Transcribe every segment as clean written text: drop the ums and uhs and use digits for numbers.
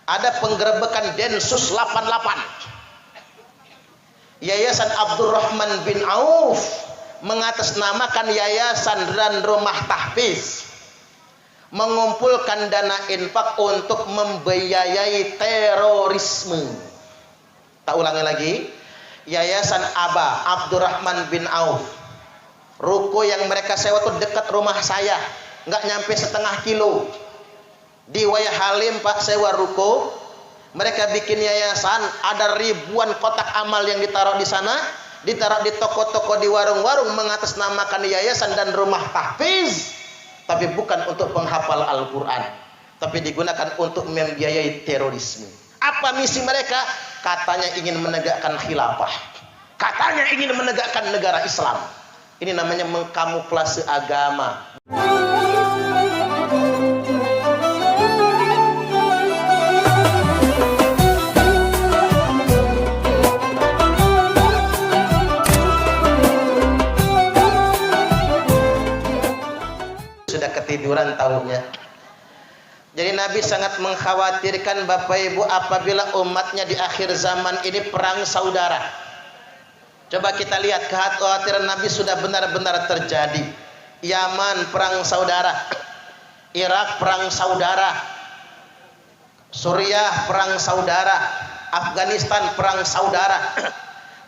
ada penggerebekan Densus 88. Yayasan Abdurrahman bin Auf mengatasnamakan yayasan dan rumah tahfiz mengumpulkan dana infak untuk membiayai terorisme. Tak ulangi lagi. Yayasan Aba Abdurrahman bin Auf, ruko yang mereka sewa tuh dekat rumah saya, nggak nyampe setengah kilo. Di Waya Halim Pak sewa ruko, mereka bikin yayasan, ada ribuan kotak amal yang ditaruh di sana, ditaruh di toko-toko, di warung-warung, mengatasnamakan yayasan dan rumah tahfiz, tapi bukan untuk penghafal Al-Quran, tapi digunakan untuk membiayai terorisme. Apa misi mereka? Katanya ingin menegakkan khilafah, katanya ingin menegakkan negara Islam. Ini namanya mengkamuflase agama. Sudah ketiduran tahunya. Jadi Nabi sangat mengkhawatirkan Bapak Ibu apabila umatnya di akhir zaman ini perang saudara. Coba kita lihat kekhawatiran Nabi sudah benar-benar terjadi. Yaman perang saudara, Irak perang saudara, Suriah perang saudara, Afghanistan perang saudara,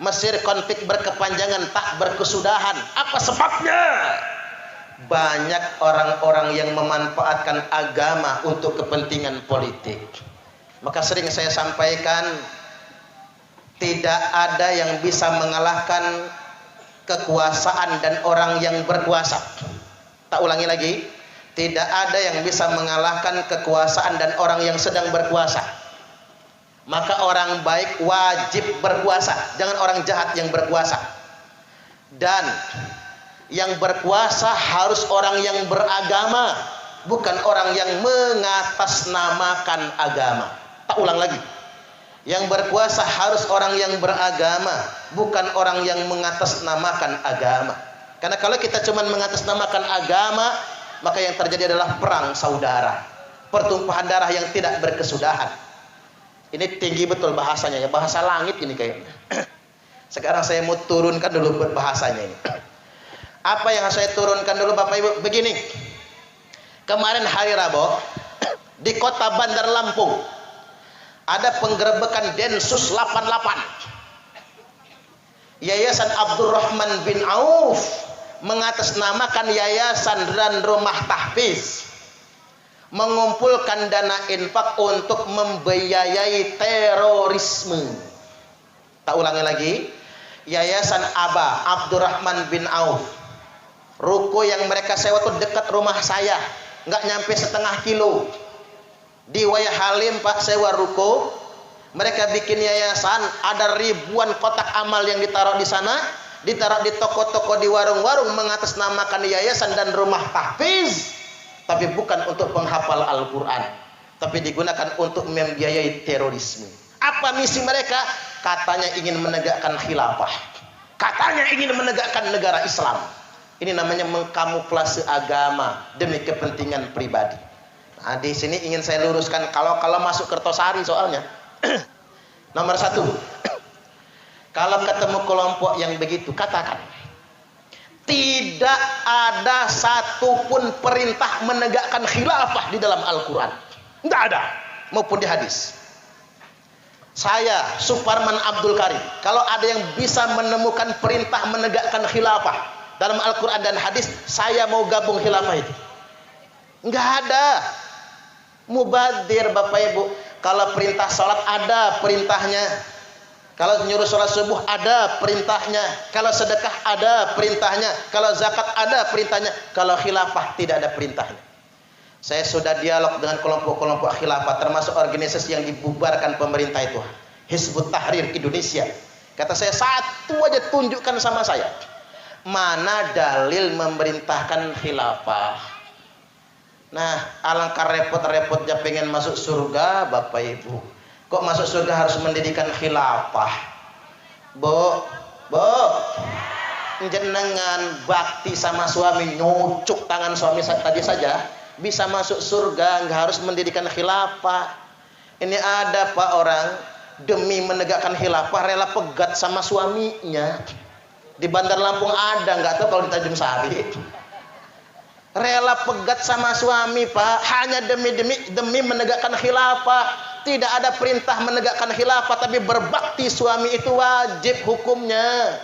Mesir konflik berkepanjangan tak berkesudahan. Apa sebabnya? Banyak orang-orang yang memanfaatkan agama untuk kepentingan politik. Maka sering saya sampaikan, tidak ada yang bisa mengalahkan kekuasaan dan orang yang berkuasa. Tak ulangi lagi, tidak ada yang bisa mengalahkan kekuasaan dan orang yang sedang berkuasa. Maka orang baik wajib berkuasa, jangan orang jahat yang berkuasa. Dan yang berkuasa harus orang yang beragama, bukan orang yang mengatasnamakan agama. Tak ulang lagi. Yang berkuasa harus orang yang beragama, bukan orang yang mengatasnamakan agama. Karena kalau kita cuma mengatasnamakan agama, maka yang terjadi adalah perang saudara, pertumpahan darah yang tidak berkesudahan. Ini tinggi betul bahasanya ya, bahasa langit ini kayaknya. Sekarang saya mau turunkan dulu bahasanya ini. Apa yang saya turunkan dulu Bapak Ibu? Begini, kemarin hari Rabu di kota Bandar Lampung ada penggerebekan Densus 88. Yayasan Abdurrahman bin Auf mengatasnamakan yayasan dan rumah tahfiz mengumpulkan dana infak untuk membiayai terorisme. Tak ulangi lagi. Yayasan Aba Abdurrahman bin Auf, ruko yang mereka sewa tuh dekat rumah saya, nggak nyampe setengah kilo. Di Waya Halim Pak sewa ruko, mereka bikin yayasan, ada ribuan kotak amal yang ditaruh di sana, ditaruh di toko-toko, di warung-warung, mengatasnamakan yayasan dan rumah tahfiz, tapi bukan untuk penghafal Al-Quran, tapi digunakan untuk membiayai terorisme. Apa misi mereka? Katanya ingin menegakkan khilafah, katanya ingin menegakkan negara Islam. Ini namanya mengkamuflase agama demi kepentingan pribadi. Nah, di sini ingin saya luruskan, kalau masuk Kertosari soalnya. Nomor satu, kalau ketemu kelompok yang begitu, katakan tidak ada satupun perintah menegakkan khilafah di dalam Al-Quran. Tidak ada, maupun di hadis. Saya Suparman Abdul Karim, kalau ada yang bisa menemukan perintah menegakkan khilafah dalam Al-Quran dan hadis, saya mau gabung khilafah itu. Enggak ada. Mubadir Bapak Ibu. Kalau perintah sholat ada perintahnya, kalau nyuruh sholat subuh ada perintahnya, kalau sedekah ada perintahnya, kalau zakat ada perintahnya, kalau khilafah tidak ada perintahnya. Saya sudah dialog dengan kelompok-kelompok khilafah, termasuk organisasi yang dibubarkan pemerintah itu, Hizbut Tahrir Indonesia. Kata saya, satu aja tunjukkan sama saya, mana dalil memerintahkan khilafah. Nah, alangkah repot-repotnya pengen masuk surga Bapak Ibu. Kok masuk surga harus mendirikan khilafah? Bu, jenengan bakti sama suami, nyucuk tangan suami tadi saja bisa masuk surga, nggak harus mendirikan khilafah. Ini ada Pak orang demi menegakkan khilafah rela pegat sama suaminya. Di Bandar Lampung ada, nggak tahu kalau di Tanjung Sari. Rela pegat sama suami Pak, hanya demi menegakkan khilafah. Tidak ada perintah menegakkan khilafah, tapi berbakti suami itu wajib hukumnya.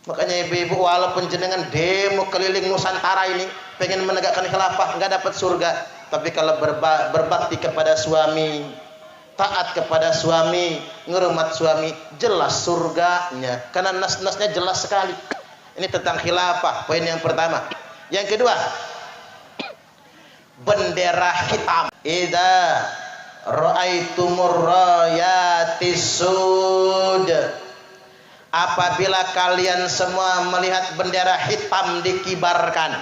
Makanya ibu-ibu, walaupun jenengan demo keliling Nusantara ini pengen menegakkan khilafah, nggak dapat surga. Tapi kalau berbakti kepada suami, taat kepada suami, ngurmat suami, jelas surganya. Karena nas-nasnya jelas sekali. Ini tentang khilafah, poin yang pertama. Yang kedua, bendera hitam. Idza ra'aitumur rayatis sud. Apabila kalian semua melihat bendera hitam dikibarkan.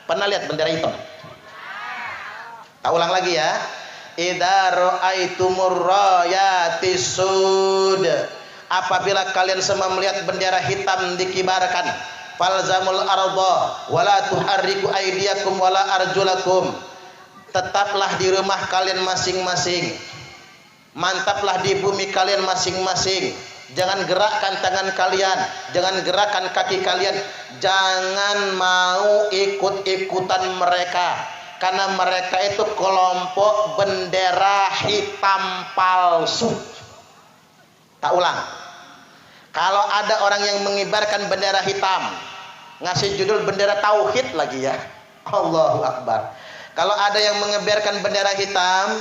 Pernah lihat bendera hitam? Tak ulang lagi ya. Idza ra'aitumur rayatis sud. Apabila kalian semua melihat bendera hitam dikibarkan, falzamul arda wala tuharriku aydiyakum wala arjulakum. Tetaplah di rumah kalian masing-masing, mantaplah di bumi kalian masing-masing. Jangan gerakkan tangan kalian, jangan gerakkan kaki kalian, jangan mau ikut-ikutan mereka, karena mereka itu kelompok bendera hitam palsu. Tak ulang. Kalau ada orang yang mengibarkan bendera hitam, ngasih judul bendera tauhid lagi ya, Allahu Akbar. Kalau ada yang mengibarkan bendera hitam,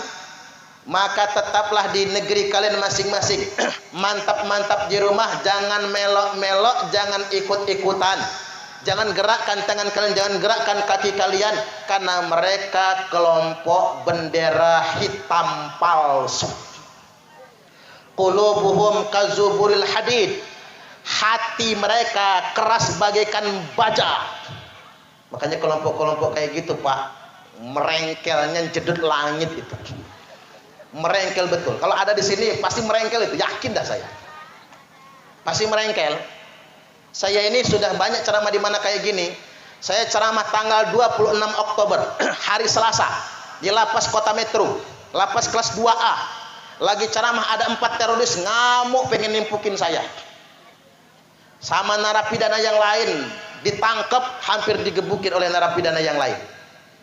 maka tetaplah di negeri kalian masing-masing. Mantap-mantap di rumah, jangan melok-melok, jangan ikut-ikutan. Jangan gerakkan tangan kalian, jangan gerakkan kaki kalian, karena mereka kelompok bendera hitam palsu. Qulubuhum kazuburil hadid. Hati mereka keras bagaikan baja. Makanya kelompok-kelompok kayak gitu Pak, merengkelnya jedut langit itu. Merengkel betul. Kalau ada di sini pasti merengkel itu, yakin dah saya. Pasti merengkel. Saya ini sudah banyak ceramah di mana kayak gini. Saya ceramah tanggal 26 Oktober, hari Selasa, di Lapas Kota Metro, Lapas kelas 2A. Lagi ceramah ada 4 teroris ngamuk pengen nimpukin saya. Sama narapidana yang lain ditangkap, hampir digebukin oleh narapidana yang lain.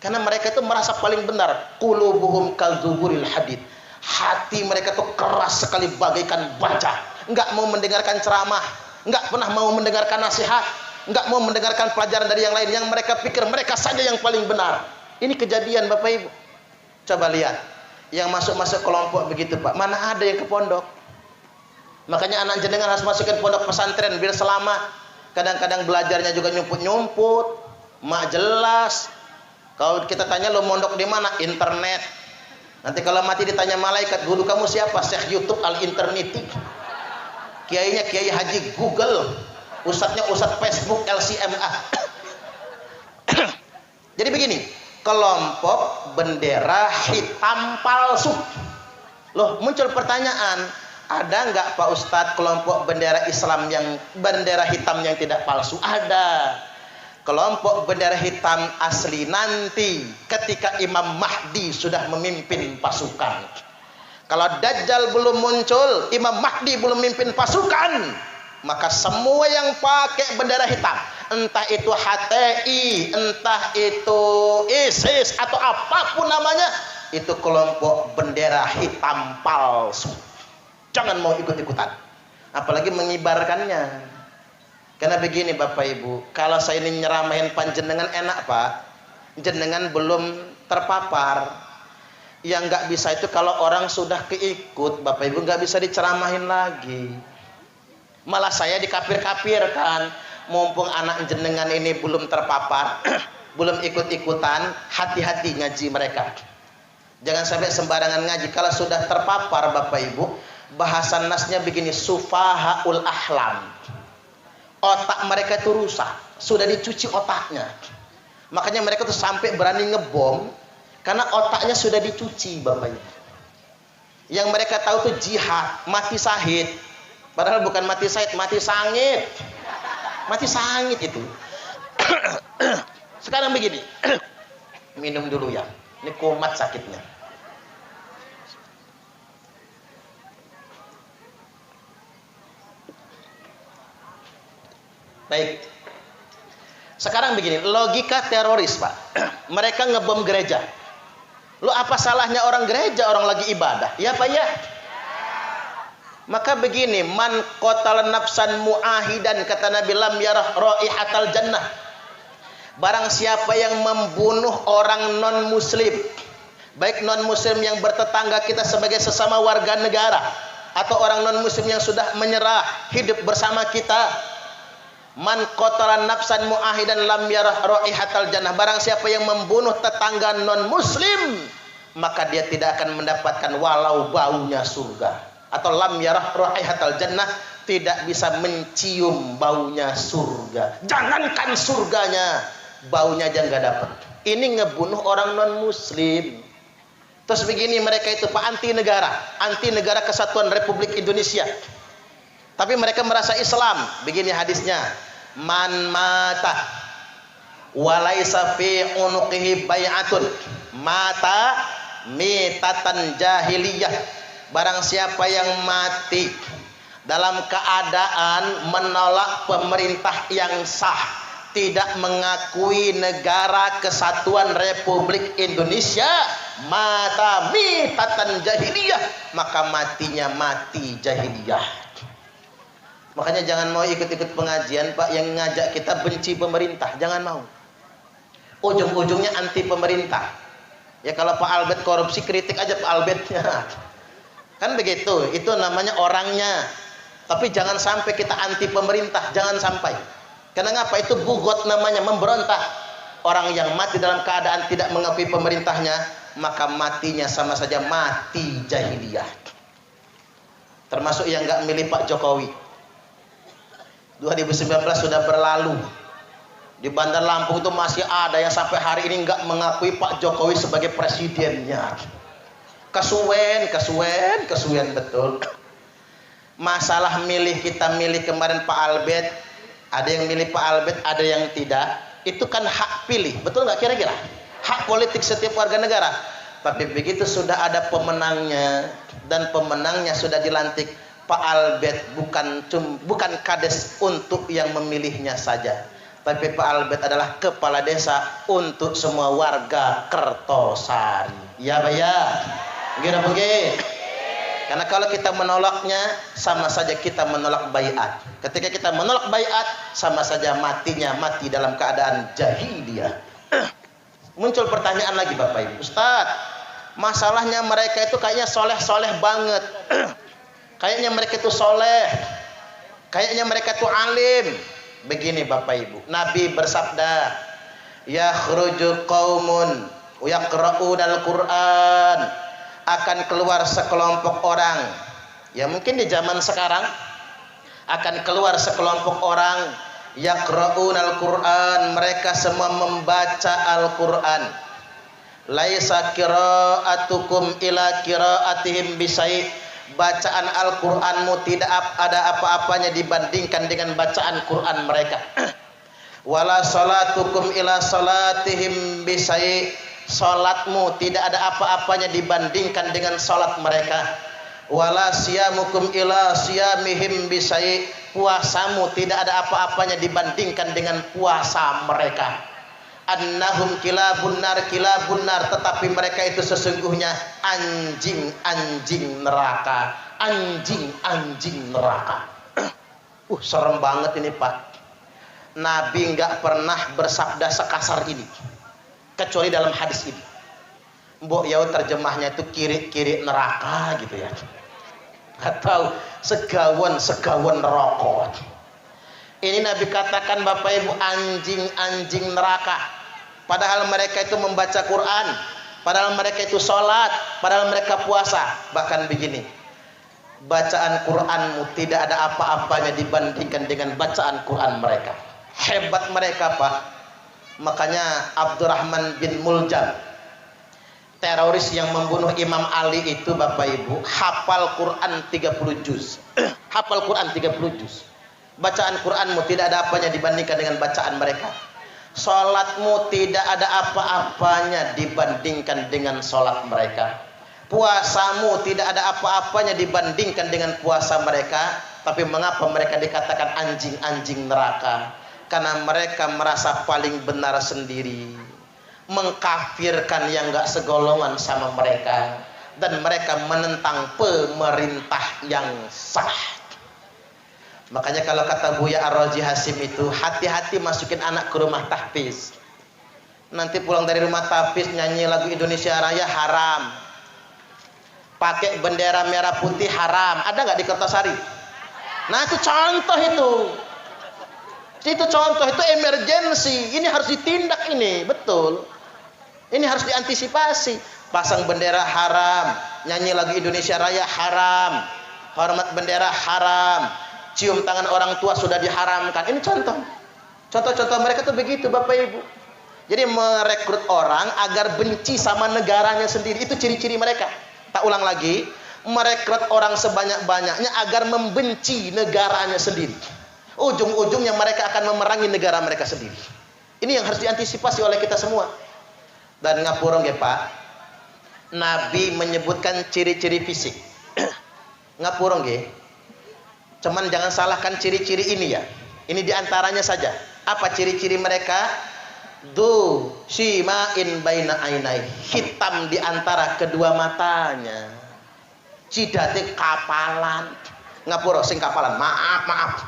Karena mereka itu merasa paling benar. Qulubuhum kalzuburil hadid. Hati mereka itu keras sekali bagaikan baja. Enggak mau mendengarkan ceramah, enggak pernah mau mendengarkan nasihat, enggak mau mendengarkan pelajaran dari yang lain. Yang mereka pikir mereka saja yang paling benar. Ini kejadian Bapak Ibu. Coba lihat. Yang masuk-masuk kelompok begitu Pak, mana ada yang ke pondok? Makanya anak jenengan harus masukin pondok pesantren biar selamat. Kadang-kadang belajarnya juga nyumput-nyumput, mak jelas. Kalau kita tanya lo mondok di mana? Internet. Nanti kalau mati ditanya malaikat, guru kamu siapa? Syekh YouTube al-interneti. Kiainya Kiai Haji Google. Ustadznya Ustadz Facebook LCMA. Jadi begini, kelompok bendera hitam palsu. Loh, muncul pertanyaan, ada nggak Pak Ustadz kelompok bendera Islam yang bendera hitam yang tidak palsu? Ada. Kelompok bendera hitam asli nanti ketika Imam Mahdi sudah memimpin pasukan. Kalau Dajjal belum muncul, Imam Mahdi belum memimpin pasukan, maka semua yang pakai bendera hitam, entah itu HTI, entah itu ISIS atau apapun namanya, itu kelompok bendera hitam palsu. Jangan mau ikut-ikutan, apalagi mengibarkannya. Karena begini Bapak Ibu, kalau saya ini nyeramahin panjenengan enak Pak, jenengan belum terpapar. Yang nggak bisa itu kalau orang sudah keikut Bapak Ibu, nggak bisa diceramahin lagi. Malah saya dikapir-kapirkan. Mumpung anak jenengan ini belum terpapar, belum ikut-ikutan, hati-hati ngaji mereka. Jangan sampai sembarangan ngaji. Kalau sudah terpapar Bapak Ibu, bahasan nasnya begini, sufahaul ahlam. Otak mereka itu rusak, sudah dicuci otaknya. Makanya mereka tuh sampai berani ngebom karena otaknya sudah dicuci Bapak Ibu. Yang mereka tahu tuh jihad, mati syahid. Padahal bukan mati syahid, mati sangit. Mati sangit itu. Sekarang begini. Minum dulu ya. Ini kumat sakitnya. Baik. Sekarang begini, logika teroris, Pak. Mereka ngebom gereja. Lu apa salahnya orang gereja, orang lagi ibadah? Ya, Pak ya. Maka begini, man qatala nafsan muahidan, kata Nabi, lam yarah raihatal jannah. Barang siapa yang membunuh orang non muslim, baik non muslim yang bertetangga kita sebagai sesama warga negara, atau orang non muslim yang sudah menyerah hidup bersama kita, man qatala nafsan muahidan lam yarah raihatal jannah. Barang siapa yang membunuh tetangga non muslim, maka dia tidak akan mendapatkan walau baunya surga. Atau lam yarah raihatal jannah, tidak bisa mencium baunya surga. Jangankan surganya, baunya aja nggak dapat. Ini ngebunuh orang non muslim. Terus begini, mereka itu Pak anti negara kesatuan Republik Indonesia. Tapi mereka merasa Islam. Begini hadisnya, man mata walaisa fi unuqihi bai'atun mata mitatan jahiliyah. Barang siapa yang mati dalam keadaan menolak pemerintah yang sah, tidak mengakui negara kesatuan Republik Indonesia, mata mitatan jahiliyah, maka matinya mati jahiliyah. Makanya jangan mau ikut-ikut pengajian Pak yang ngajak kita benci pemerintah, jangan mau. Ujung-ujungnya anti pemerintah. Ya kalau Pak Albert korupsi, kritik aja Pak Albertnya. Kan begitu, itu namanya orangnya. Tapi jangan sampai kita anti pemerintah, jangan sampai. Kenapa? Itu bugot namanya, memberontak. Orang yang mati dalam keadaan tidak mengakui pemerintahnya, maka matinya sama saja mati jahiliyah. Termasuk yang nggak milih Pak Jokowi. 2019 sudah berlalu. Di Bandar Lampung itu masih ada yang sampai hari ini nggak mengakui Pak Jokowi sebagai presidennya. Kesuwen betul. Masalah milih, kita milih kemarin Pak Albert, ada yang milih Pak Albert, ada yang tidak. Itu kan hak pilih, betul nggak kira-kira? Hak politik setiap warga negara. Tapi begitu sudah ada pemenangnya dan pemenangnya sudah dilantik, Pak Albert bukan kades untuk yang memilihnya saja. Tapi Pak Albert adalah kepala desa untuk semua warga Kertosari. Ya, Pak ya. Begitu. Karena kalau kita menolaknya, sama saja kita menolak baiat. Ketika kita menolak baiat, sama saja matinya mati dalam keadaan jahiliyah. Muncul pertanyaan lagi Bapak Ibu, Ustadz, masalahnya mereka itu kayaknya soleh banget. Kayaknya mereka itu soleh, kayaknya mereka itu alim. Begini Bapak Ibu, Nabi bersabda, yakhruju qaumun yaqra'unal Qur'an, akan keluar sekelompok orang, ya mungkin di zaman sekarang akan keluar sekelompok orang, yaqra'unal Qur'an, mereka semua membaca Al-Qur'an, laisa qira'atukum ila qira'atihim bisai, bacaan Al-Qur'anmu tidak ada apa-apanya dibandingkan dengan bacaan Qur'an mereka. Wala salatukum ila salatihim bisai, salatmu tidak ada apa-apanya dibandingkan dengan salat mereka. Wala siyamukum ila siyamihim bisai, puasamu tidak ada apa-apanya dibandingkan dengan puasa mereka. Annahum kilabun nar, tetapi mereka itu sesungguhnya anjing neraka. Anjing neraka. Serem banget ini Pak. Nabi nggak pernah bersabda sekasar ini kecuali dalam hadis ini. Mbok ya terjemahnya itu kiri neraka gitu ya, atau segawan neraka. Ini Nabi katakan Bapak Ibu, anjing neraka. Padahal mereka itu membaca Quran, padahal mereka itu sholat, padahal mereka puasa. Bahkan begini, bacaan Quranmu tidak ada apa-apanya dibandingkan dengan bacaan Quran mereka. Hebat mereka Pak. Makanya Abdurrahman bin Muljam, teroris yang membunuh Imam Ali itu Bapak Ibu, hafal Quran 30 juz. Hafal Quran 30 juz. Bacaan Quranmu tidak ada apanya dibandingkan dengan bacaan mereka. Salatmu tidak ada apa-apanya dibandingkan dengan salat mereka. Puasamu tidak ada apa-apanya dibandingkan dengan puasa mereka. Tapi mengapa mereka dikatakan anjing neraka? karena mereka merasa paling benar sendiri, mengkafirkan yang gak segolongan sama mereka, dan mereka menentang pemerintah yang sah. Makanya kalau kata Buya Ar-Raji Hasim itu, hati-hati masukin anak ke rumah tahfiz. Nanti pulang dari rumah tahfiz nyanyi lagu Indonesia Raya haram, pakai bendera merah putih haram. Ada nggak di Kertosari? Nah itu contoh itu contoh, itu emergensi. Ini harus ditindak ini, betul. Ini harus diantisipasi. Pasang bendera haram, nyanyi lagu Indonesia Raya haram, hormat bendera haram, cium tangan orang tua sudah diharamkan. Ini contoh mereka tuh begitu, Bapak Ibu. Jadi merekrut orang agar benci sama negaranya sendiri, itu ciri-ciri mereka. Tak ulang lagi, merekrut orang sebanyak-banyaknya agar membenci negaranya sendiri. Ujung-ujungnya mereka akan memerangi negara mereka sendiri. Ini yang harus diantisipasi oleh kita semua. Dan ngapurong ya Pak, Nabi menyebutkan ciri-ciri fisik. Ngapurong ya. Cuman jangan salahkan ciri-ciri ini ya. Ini diantaranya saja. Apa ciri-ciri mereka? Du shima'in baina ainai, hitam di antara kedua matanya. Cidate kapalan. Ngapura sing kapalan. Maaf,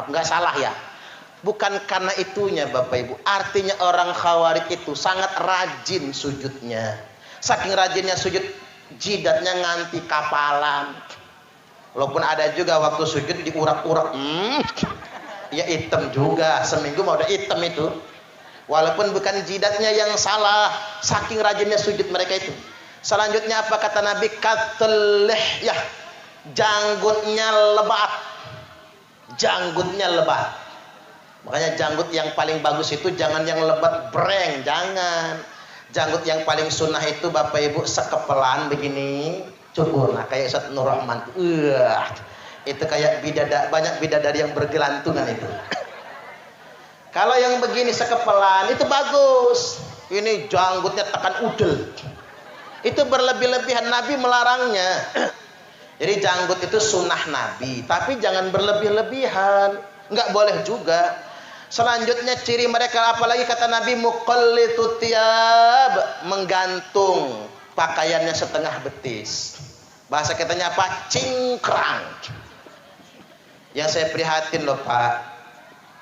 enggak salah ya. Bukan karena itunya Bapak Ibu. Artinya orang Khawarij itu sangat rajin sujudnya. Saking rajinnya sujud, jidatnya nganti kapalan. Walaupun ada juga waktu sujud diurak-urak, ya hitam juga. Seminggu mau udah hitam itu. Walaupun bukan jidatnya yang salah, saking rajinnya sujud mereka itu. Selanjutnya apa kata Nabi? Katlih ya, janggutnya lebat. Janggutnya lebat. Makanya janggut yang paling bagus itu jangan yang lebat breng, jangan. Janggut yang paling sunnah itu Bapak Ibu sekepelan begini, cukur. Nah kayak Ustaz Nur Rahman. Itu kayak banyak bidadari yang bergelantungan itu. Kalau yang begini sekepelan itu bagus. Ini janggutnya tekan udel. Itu berlebih-lebihan, Nabi melarangnya. Jadi janggut itu sunnah Nabi, tapi jangan berlebih-lebihan. Enggak boleh juga. Selanjutnya ciri mereka apalagi kata Nabi, muqallitut thiyab, menggantung pakaiannya setengah betis. Bahasa katanya apa? Cingkrang. Yang saya prihatin loh Pak,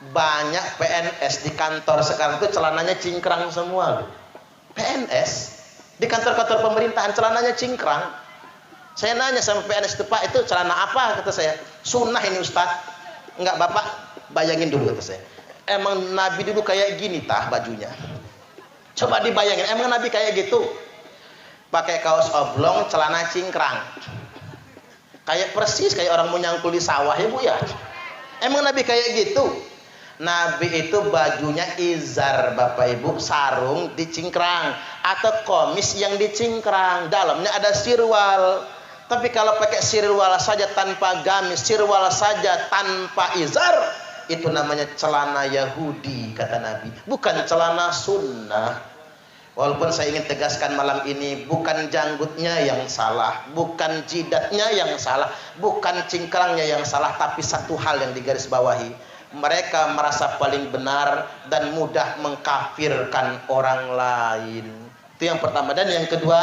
banyak PNS di kantor sekarang itu celananya cingkrang semua. PNS di kantor-kantor pemerintahan celananya cingkrang. Saya nanya sama PNS itu, Pak itu celana apa? Kata saya, sunnah ini Ustaz. Enggak Bapak, bayangin dulu kata saya. Emang Nabi dulu kayak gini tah bajunya? Coba dibayangin, emang Nabi kayak gitu? Pakai kaos oblong, celana cingkrang. Kayak persis kayak orang mau nyangkul di sawah ya Bu ya. Emang Nabi kayak gitu? Nabi itu bajunya izar Bapak Ibu, sarung dicingkrang atau komis yang dicingkrang, dalamnya ada sirwal. Tapi kalau pakai sirwal saja tanpa gamis, sirwal saja tanpa izar, itu namanya celana Yahudi kata Nabi, bukan celana sunnah. Walaupun saya ingin tegaskan malam ini, bukan janggutnya yang salah, bukan jidatnya yang salah, bukan cingkrangnya yang salah, tapi satu hal yang digarisbawahi, mereka merasa paling benar dan mudah mengkafirkan orang lain. Itu yang pertama. Dan yang kedua,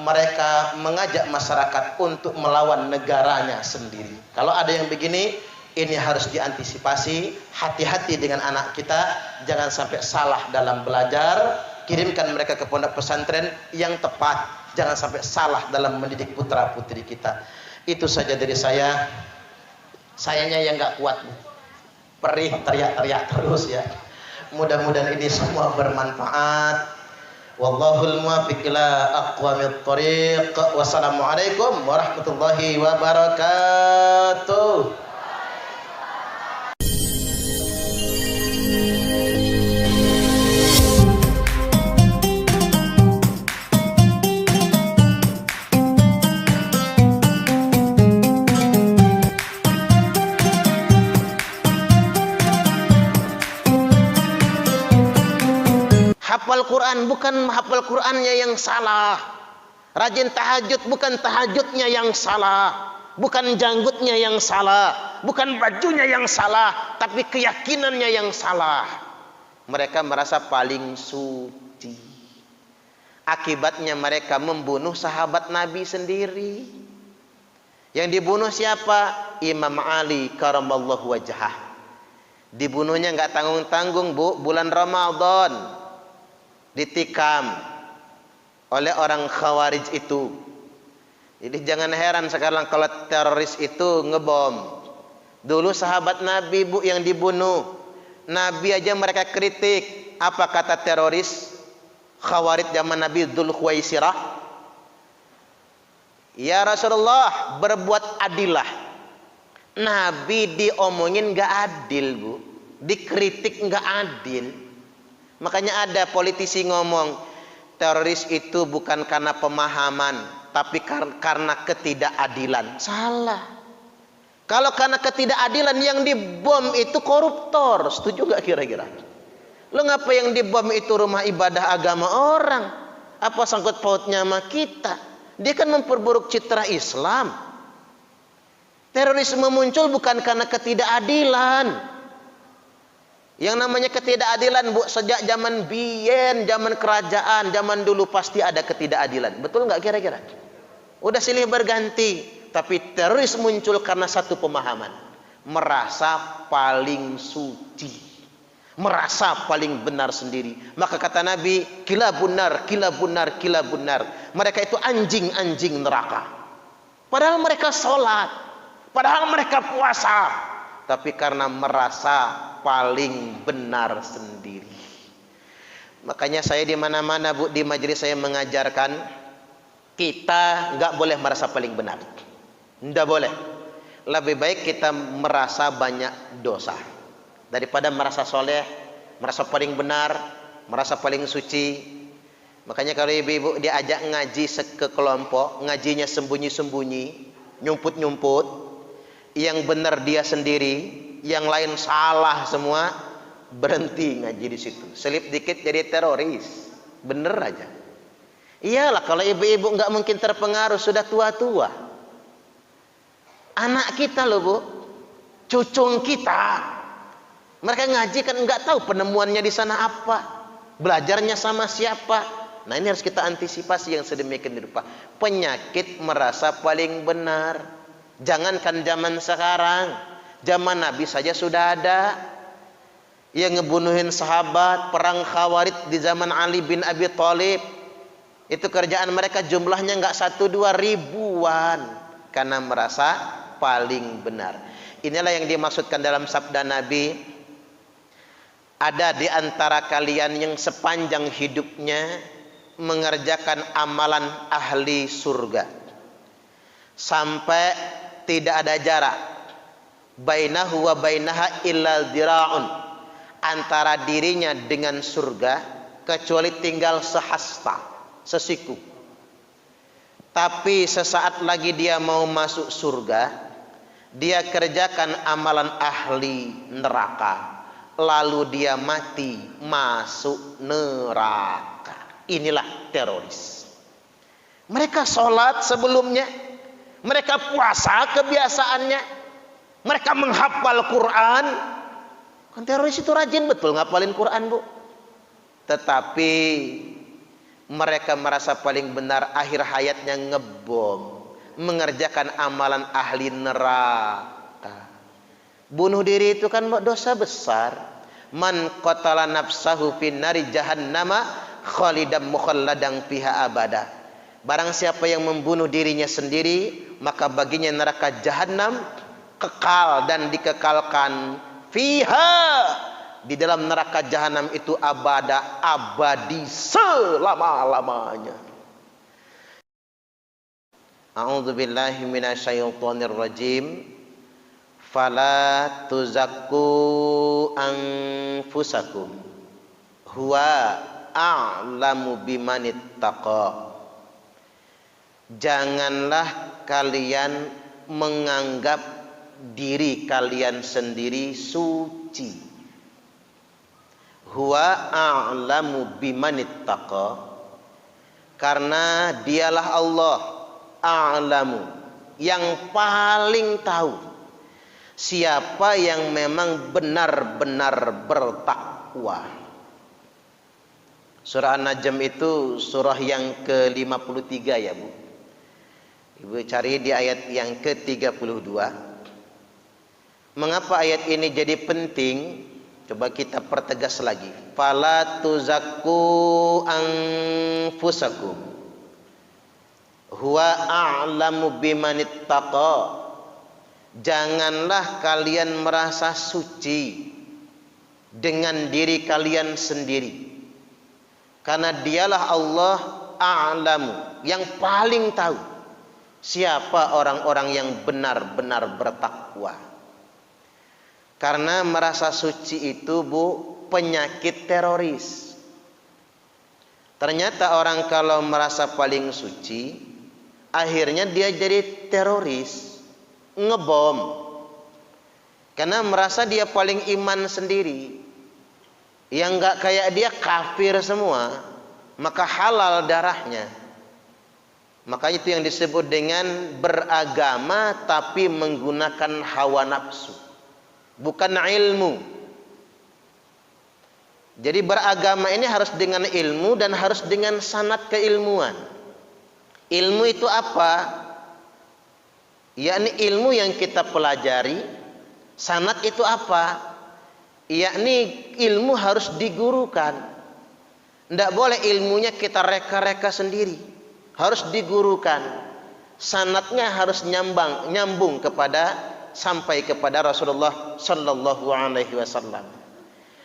mereka mengajak masyarakat untuk melawan negaranya sendiri. Kalau ada yang begini, ini harus diantisipasi. Hati-hati dengan anak kita, jangan sampai salah dalam belajar. Kirimkan mereka ke pondok pesantren yang tepat, jangan sampai salah dalam mendidik putra putri kita. Itu saja dari saya. Sayanya yang gak kuat, perih teriak-teriak terus ya. Mudah-mudahan ini semua bermanfaat. Wallahul muwaffiq ila aqwamit thoriq. Wassalamualaikum warahmatullahi wabarakatuh. Hafal Quran bukan hafal Qurannya yang salah. Rajin tahajud bukan tahajudnya yang salah. Bukan janggutnya yang salah, bukan bajunya yang salah, tapi keyakinannya yang salah. Mereka merasa paling suci. Akibatnya mereka membunuh sahabat Nabi sendiri. Yang dibunuh siapa? Imam Ali karamallahu wajhah. Dibunuhnya nggak tanggung-tanggung, Bu. Bulan Ramadan ditikam oleh orang Khawarij itu. Jadi jangan heran sekarang kalau teroris itu ngebom. Dulu sahabat Nabi, Bu, yang dibunuh. Nabi aja mereka kritik. Apa kata teroris Khawarij zaman Nabi Dzul Khuwaisirah? Ya Rasulullah, berbuat adillah. Nabi diomongin gak adil, Bu. Dikritik gak adil. Makanya ada politisi ngomong, teroris itu bukan karena pemahaman, tapi karena ketidakadilan. Salah. Kalau karena ketidakadilan, yang dibom itu koruptor. Setuju gak kira-kira? Lo ngapa yang dibom itu rumah ibadah agama orang? Apa sangkut pautnya sama kita? Dia kan memperburuk citra Islam. Terorisme muncul bukan karena ketidakadilan. Yang namanya ketidakadilan, Bu, sejak zaman Bien, zaman kerajaan, zaman dulu pasti ada ketidakadilan. Betul nggak kira-kira? Udah silih berganti, tapi teroris muncul karena satu pemahaman, merasa paling suci, merasa paling benar sendiri. Maka kata Nabi, kilabun nar, kilabun nar, kilabun nar. Mereka itu anjing-anjing neraka. Padahal mereka sholat, padahal mereka puasa, tapi karena merasa paling benar sendiri. Makanya saya di mana-mana, Bu, di majelis saya mengajarkan, kita nggak boleh merasa paling benar. Nggak boleh. Lebih baik kita merasa banyak dosa daripada merasa soleh, merasa paling benar, merasa paling suci. Makanya kalau ibu-ibu diajak ngaji ke kelompok, ngajinya sembunyi-sembunyi, nyumput-nyumput, yang benar dia sendiri, yang lain salah semua, berhenti ngaji di situ. Selip dikit jadi teroris. Bener aja. Iyalah, kalau ibu-ibu nggak mungkin terpengaruh, sudah tua-tua. Anak kita loh, Bu, cucung kita, mereka ngaji kan nggak tahu penemuannya di sana apa, belajarnya sama siapa. Nah, ini harus kita antisipasi yang sedemikian rupa. Penyakit merasa paling benar. Jangankan zaman sekarang, zaman Nabi saja sudah ada yang ngebunuhin sahabat, perang Khawarij di zaman Ali bin Abi Thalib. Itu kerjaan mereka jumlahnya nggak 1-2 ribuan karena merasa paling benar. Inilah yang dimaksudkan dalam sabda Nabi, ada di antara kalian yang sepanjang hidupnya mengerjakan amalan ahli surga sampai tidak ada jarak bainahu wa bainaha illa dira'un, antara dirinya dengan surga kecuali tinggal sehasta, sesiku. Tapi sesaat lagi dia mau masuk surga, dia kerjakan amalan ahli neraka, lalu dia mati masuk neraka. Inilah teroris. Mereka sholat sebelumnya, mereka puasa kebiasaannya, mereka menghafal Quran. Kan teroris itu rajin betul ngapalin Quran, Bu. Tetapi mereka merasa paling benar, akhir hayatnya ngebom, mengerjakan amalan ahli neraka. Bunuh diri itu kan dosa besar. Man qatala nafsahu fin nari jahannama khalidan mukhalladan fiha abada. Barang siapa yang membunuh dirinya sendiri, maka baginya neraka jahanam, kekal dan dikekalkan fiha, di dalam neraka jahanam itu abadi selama-lamanya. A'udzubillahi minasyaitonir rajim. Fala tuzakku anfusakum huwa a'lamu bimanittaqa. Janganlah kalian menganggap diri kalian sendiri suci. Huwa a'lamu bimanittaqa, karena dialah Allah a'lamu, yang paling tahu siapa yang memang benar-benar bertakwa. Surah An-Najm itu surah yang ke-53 ya Bu. Ibu cari di ayat yang ke-32. Mengapa ayat ini jadi penting? Coba kita pertegas lagi. Fala tuzakku anfusakum huwa a'lamu bimanittaqa. Janganlah kalian merasa suci dengan diri kalian sendiri, karena dialah Allah a'lamu, yang paling tahu siapa orang-orang yang benar-benar bertakwa. Karena merasa suci itu Bu, penyakit teroris. Ternyata orang kalau merasa paling suci, akhirnya dia jadi teroris, ngebom. Karena merasa dia paling iman sendiri. Yang enggak kayak dia kafir semua, maka halal darahnya. Makanya itu yang disebut dengan beragama tapi menggunakan hawa nafsu, bukan ilmu. Jadi beragama ini harus dengan ilmu dan harus dengan sanad keilmuan. Ilmu itu apa? Yakni ilmu yang kita pelajari. Sanad itu apa? Yakni ilmu harus digurukan. Tidak boleh ilmunya kita reka-reka sendiri, harus digurukan. Sanadnya harus nyambung sampai kepada Rasulullah Sallallahu Alaihi Wasallam.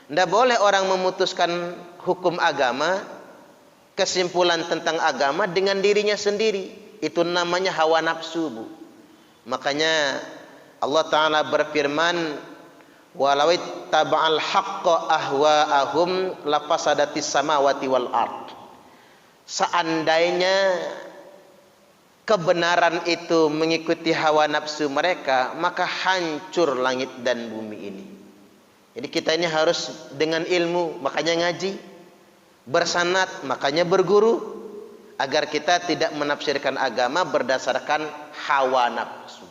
Tidak boleh orang memutuskan hukum agama, kesimpulan tentang agama dengan dirinya sendiri. Itu namanya hawa nafsu Bu. Makanya Allah Ta'ala berfirman, walau ittaba'al haqqa ahwa'ahum lafasadatis samawati wal ard. Seandainya kebenaran itu mengikuti hawa nafsu mereka, maka hancur langit dan bumi ini. Jadi kita ini harus dengan ilmu, makanya ngaji, bersanad, makanya berguru, agar kita tidak menafsirkan agama berdasarkan hawa nafsu.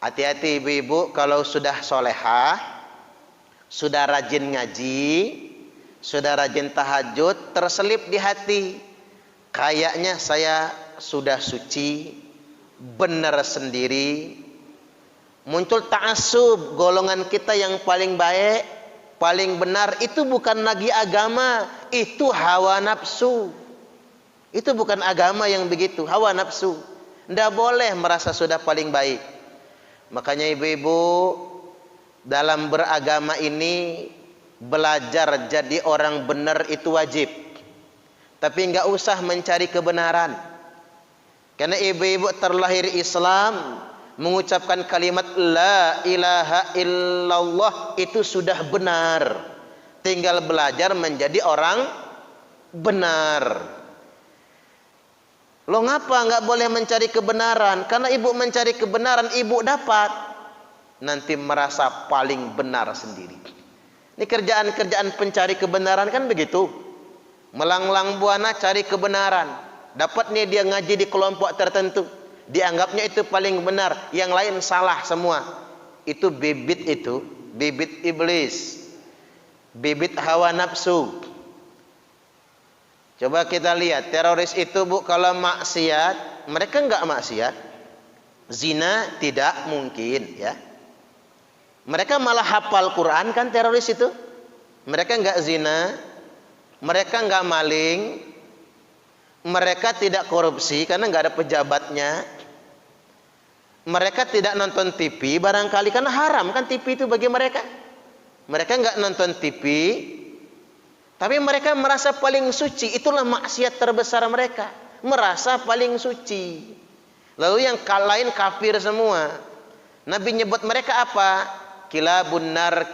Hati-hati ibu-ibu, kalau sudah solehah, sudah rajin ngaji, sudah rajin tahajud, terselip di hati, kayaknya saya sudah suci, benar sendiri. Muncul ta'assub, golongan kita yang paling baik, paling benar. Itu bukan lagi agama, itu hawa nafsu. Itu bukan agama yang begitu, hawa nafsu. Tidak boleh merasa sudah paling baik. Makanya ibu-ibu, dalam beragama ini belajar jadi orang benar itu wajib. Tapi enggak usah mencari kebenaran. Karena ibu-ibu terlahir Islam, mengucapkan kalimat la ilaha illallah itu sudah benar. Tinggal belajar menjadi orang benar. Lo ngapa nggak boleh mencari kebenaran? Karena ibu mencari kebenaran, ibu dapat. Nanti merasa paling benar sendiri. Ini kerjaan-kerjaan pencari kebenaran kan begitu. Melanglang buana cari kebenaran. Dapat nih dia ngaji di kelompok tertentu, dianggapnya itu paling benar, yang lain salah semua. Itu bibit iblis, bibit hawa nafsu. Coba kita lihat teroris itu Bu, kalau maksiat mereka enggak maksiat, zina tidak mungkin ya. Mereka malah hafal Quran kan teroris itu. Mereka enggak zina, mereka enggak maling, mereka tidak korupsi karena enggak ada pejabatnya. Mereka tidak nonton TV barangkali karena haram kan TV itu bagi mereka. Mereka enggak nonton TV, tapi mereka merasa paling suci. Itulah maksiat terbesar mereka, merasa paling suci. Lalu yang lain kafir semua. Nabi nyebut mereka apa? Kilabun nar,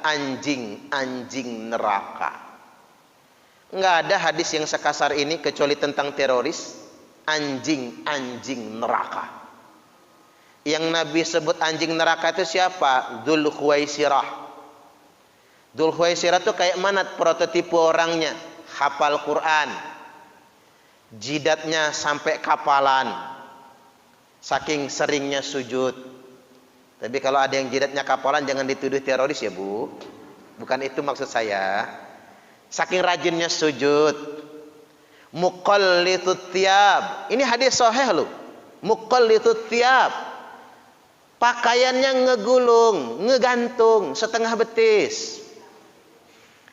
anjing neraka. Enggak ada hadis yang sekasar ini kecuali tentang teroris, anjing neraka. Yang Nabi sebut anjing neraka itu siapa? Dzul Khuwaisirah. Dzul Khuwaisirah itu kayak mana prototipe orangnya? Hafal Quran, jidatnya sampai kapalan, Saking seringnya sujud. Tapi kalau ada yang jidatnya kapalan jangan dituduh teroris ya Bu. Bukan itu maksud saya. Saking rajinnya sujud. Muqallitut thiyab. Ini hadis sahih loh. Muqallitut thiyab. Pakaiannya ngegulung, ngegantung setengah betis.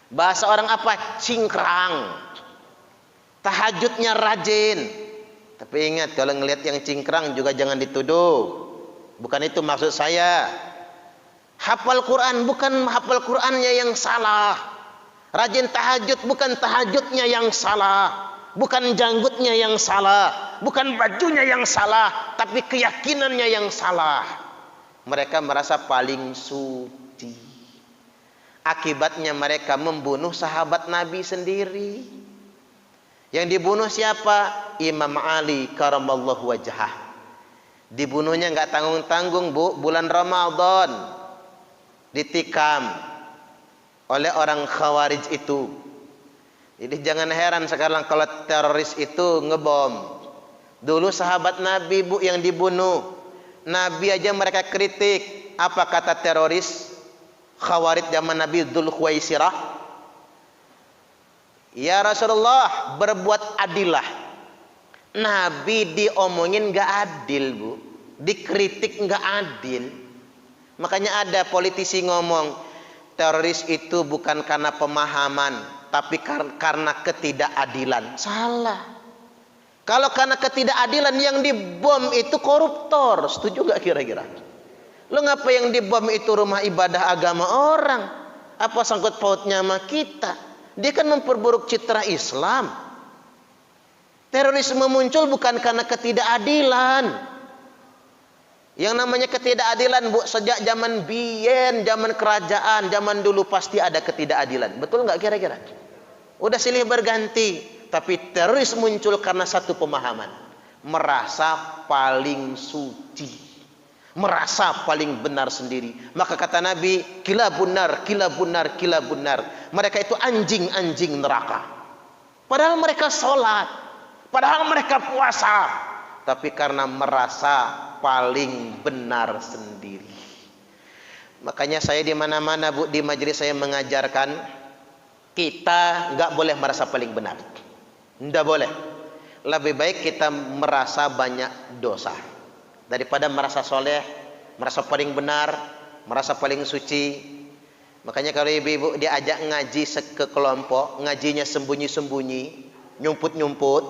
Bahasa orang apa? Cingkrang. Tahajudnya rajin. Tapi ingat kalau ngelihat yang cingkrang juga jangan dituduh. Bukan itu maksud saya. Hafal Quran bukan hafal Qurannya yang salah. Rajin tahajud bukan tahajudnya yang salah. Bukan janggutnya yang salah. Bukan bajunya yang salah. Tapi keyakinannya yang salah. Mereka merasa paling suci. Akibatnya mereka membunuh sahabat Nabi sendiri. Yang dibunuh siapa? Imam Ali karamallahu wajhah. Dibunuhnya nggak tanggung-tanggung Bu, bulan Ramadan. Ditikam oleh orang Khawarij itu. Jadi jangan heran sekarang kalau teroris itu ngebom. Dulu sahabat Nabi Bu yang dibunuh. Nabi aja mereka kritik. Apa kata teroris Khawarij zaman Nabi Dzul Khuwaisirah? Ya Rasulullah, berbuat adillah. Nabi diomongin gak adil Bu, dikritik gak adil. Makanya ada politisi ngomong teroris itu bukan karena pemahaman, tapi karena ketidakadilan. Salah. Kalau karena ketidakadilan yang dibom itu koruptor, setuju gak kira-kira? Lo ngapa yang dibom itu rumah ibadah agama orang? Apa sangkut pautnya sama kita? Dia kan memperburuk citra Islam. Terorisme muncul bukan karena ketidakadilan. Yang namanya ketidakadilan Bu, sejak zaman biyen, zaman kerajaan, zaman dulu pasti ada ketidakadilan. Betul nggak kira-kira? Udah silih berganti. Tapi teroris muncul karena satu pemahaman. Merasa paling suci. Merasa paling benar sendiri. Maka kata Nabi, kila bunar, kila bunar, kila bunar. Mereka itu anjing-anjing neraka. Padahal mereka sholat, padahal mereka puasa, tapi karena merasa paling benar sendiri. Makanya saya di mana-mana Bu, di majelis saya mengajarkan kita nggak boleh merasa paling benar, nggak boleh. Lebih baik kita merasa banyak dosa daripada merasa soleh, merasa paling benar, merasa paling suci. Makanya kalau ibu-ibu diajak ngaji ke kelompok, ngajinya sembunyi-sembunyi, nyumput-nyumput,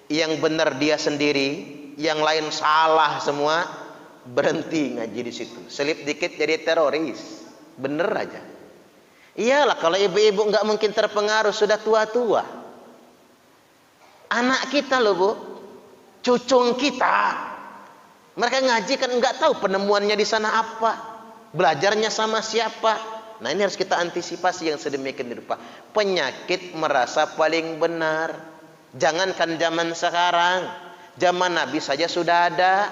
yang benar dia sendiri, yang lain salah semua, berhenti ngaji di situ. Selip dikit jadi teroris, bener aja. Iyalah kalau ibu-ibu nggak mungkin terpengaruh, sudah tua-tua. Anak kita loh Bu, cucung kita. Mereka ngaji kan nggak tahu penemuannya di sana apa, belajarnya sama siapa. Nah ini harus kita antisipasi yang sedemikian rupa. Penyakit merasa paling benar. Jangankan zaman sekarang, zaman Nabi saja sudah ada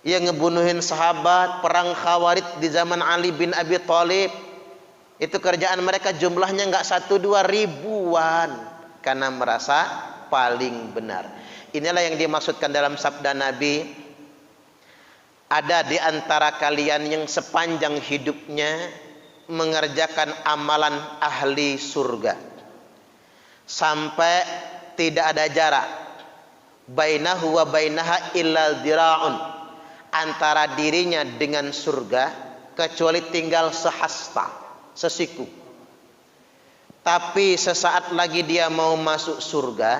yang ngebunuhin sahabat, perang Khawarij di zaman Ali bin Abi Thalib. Itu kerjaan mereka jumlahnya nggak 1-2 ribuan karena merasa paling benar. Inilah yang dimaksudkan dalam sabda Nabi. Ada di antara kalian yang sepanjang hidupnya mengerjakan amalan ahli surga sampai tidak ada jarak bainahu wa bainaha illa dira'un, antara dirinya dengan surga kecuali tinggal sehasta, sesiku. Tapi sesaat lagi dia mau masuk surga,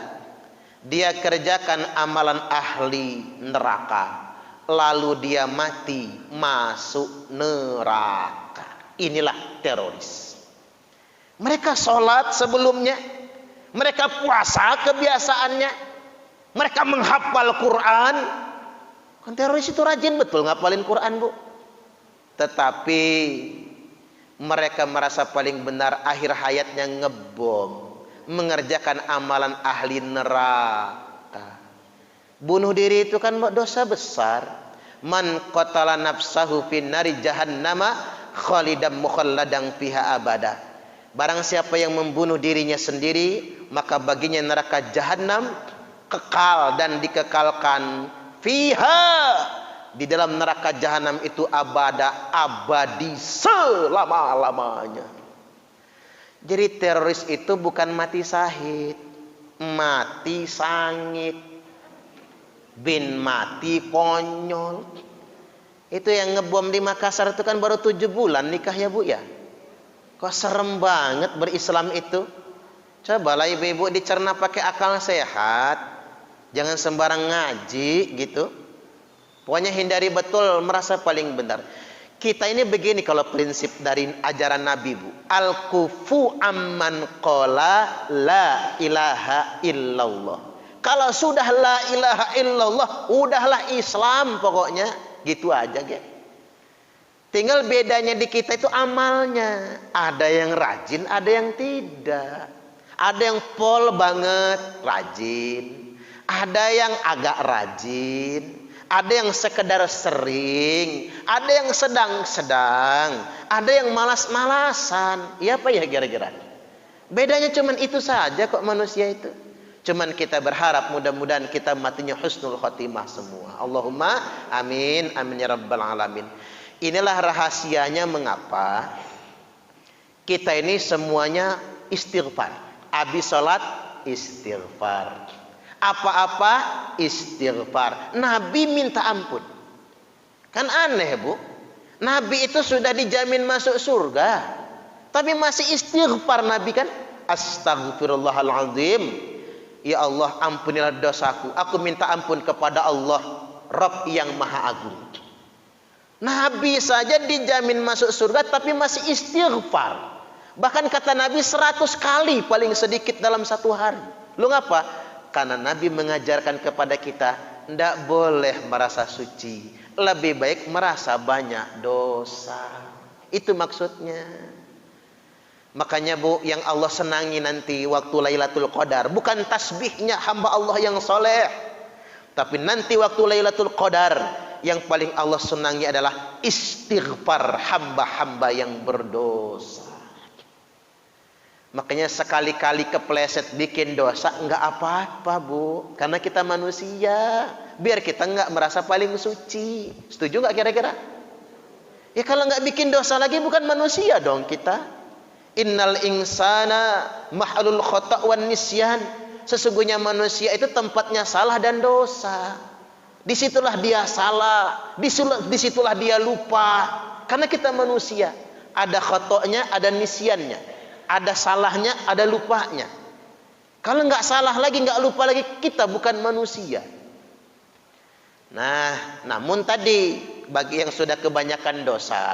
dia kerjakan amalan ahli neraka, lalu dia mati masuk neraka. Inilah teroris. Mereka sholat sebelumnya, mereka puasa kebiasaannya, mereka menghafal Quran. Kan teroris itu rajin betul ngapalin Quran Bu. Tetapi mereka merasa paling benar, akhir hayatnya ngebom, mengerjakan amalan ahli neraka. Bunuh diri itu kan dosa besar. Man qatala nafsahu fin nari jahannama khalidan mukhalladan fiha abada. Barang siapa yang membunuh dirinya sendiri, maka baginya neraka jahanam, kekal dan dikekalkan fiha, di dalam neraka jahanam itu abadi selama-lamanya. Jadi teroris itu bukan mati syahid, mati sangit, bin mati konyol. Itu yang ngebom di Makassar itu kan baru 7 bulan nikah ya Bu ya. Kok serem banget berislam itu. Cobalah ibu-ibu dicerna pakai akal sehat. Jangan sembarang ngaji gitu. Pokoknya hindari betul merasa paling benar. Kita ini begini kalau prinsip dari ajaran Nabi Bu. Al-kufu amman qala la ilaha illallah. Kalau sudah la ilaha illallah, udahlah Islam pokoknya. Gitu aja ge. Tinggal bedanya di kita itu amalnya. Ada yang rajin, ada yang tidak. Ada yang pol banget rajin. Ada yang agak rajin. Ada yang sekedar sering. Ada yang sedang-sedang. Ada yang malas-malasan. Ya apa ya kira-kira? Bedanya cuman itu saja kok manusia itu. Cuman kita berharap mudah-mudahan kita matinya husnul khotimah semua. Allahumma amin. Amin ya rabbal alamin. Inilah rahasianya mengapa kita ini semuanya istighfar. Habis sholat istighfar. Apa-apa istighfar. Nabi minta ampun. Kan aneh Bu. Nabi itu sudah dijamin masuk surga. Tapi masih istighfar Nabi kan. Astaghfirullahaladzim. Ya Allah ampunilah dosaku. Aku minta ampun kepada Allah Rabb yang maha agung. Nabi saja dijamin masuk surga tapi masih istighfar. Bahkan kata Nabi 100 kali paling sedikit dalam satu hari. Lu ngapa? Karena Nabi mengajarkan kepada kita tidak boleh merasa suci. Lebih baik merasa banyak dosa. Itu maksudnya. Makanya Bu, yang Allah senangi nanti waktu Lailatul Qadar bukan tasbihnya hamba Allah yang soleh, tapi nanti waktu Lailatul Qadar yang paling Allah senangi adalah istighfar hamba-hamba yang berdosa. Makanya sekali-kali kepleset bikin dosa enggak apa-apa Bu, karena kita manusia, biar kita enggak merasa paling suci. Setuju enggak kira-kira? Ya kalau enggak bikin dosa lagi bukan manusia dong kita. Innal insana mahalul khata' wan nisyan. Sesungguhnya manusia itu tempatnya salah dan dosa. Disitulah dia salah, disitulah dia lupa. Karena kita manusia, ada khotonya, ada nisyannya, ada salahnya, ada lupanya. Kalau nggak salah lagi, nggak lupa lagi, kita bukan manusia. Nah, namun tadi bagi yang sudah kebanyakan dosa,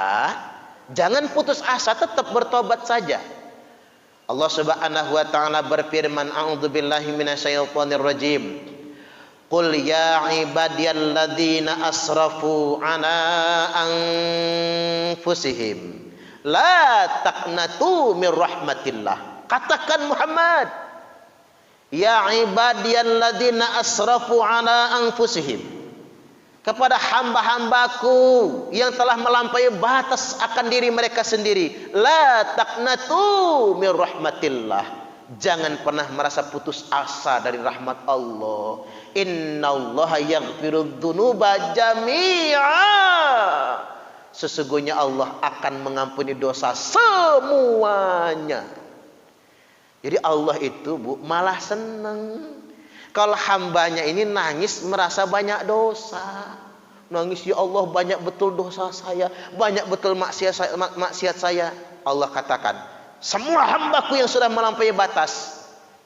jangan putus asa, tetap bertobat saja. Allah Subhanahu wa taala berfirman, a'udzubillahi minasyaitonir rajim. Qul ya ibadiyalladzina asrafu ala anfusihim la taqnatu mir rahmatillah. Katakan Muhammad, ya ibadiyalladzina asrafu ala anfusihim, kepada hamba-hambaku yang telah melampaui batas akan diri mereka sendiri. La taqnatu mir rahmatillah. Jangan pernah merasa putus asa dari rahmat Allah. Innallaha yaghfirudz dzunuba jami'a. Sesungguhnya Allah akan mengampuni dosa semuanya. Jadi Allah itu Bu malah senang kalau hambanya ini nangis merasa banyak dosa. Nangis, ya Allah banyak betul dosa saya, banyak betul maksiat saya. Allah katakan, semua hambaku yang sudah melampaui batas,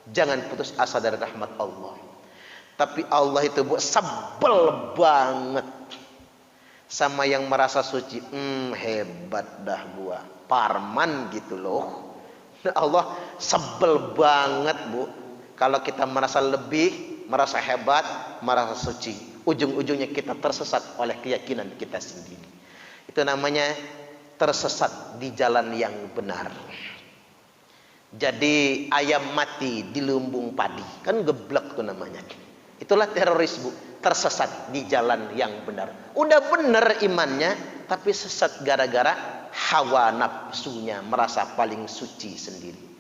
jangan putus asa dari rahmat Allah. Tapi Allah itu Bu sebel banget sama yang merasa suci. Hebat dah gua, parman gitu loh. Allah sebel banget Bu kalau kita merasa lebih, merasa hebat, merasa suci. Ujung-ujungnya kita tersesat oleh keyakinan kita sendiri. Itu namanya tersesat di jalan yang benar. Jadi ayam mati di lumbung padi, kan geblek tuh namanya. Itulah teroris Bu, tersesat di jalan yang benar. Udah benar imannya, tapi sesat gara-gara hawa nafsunya merasa paling suci sendiri.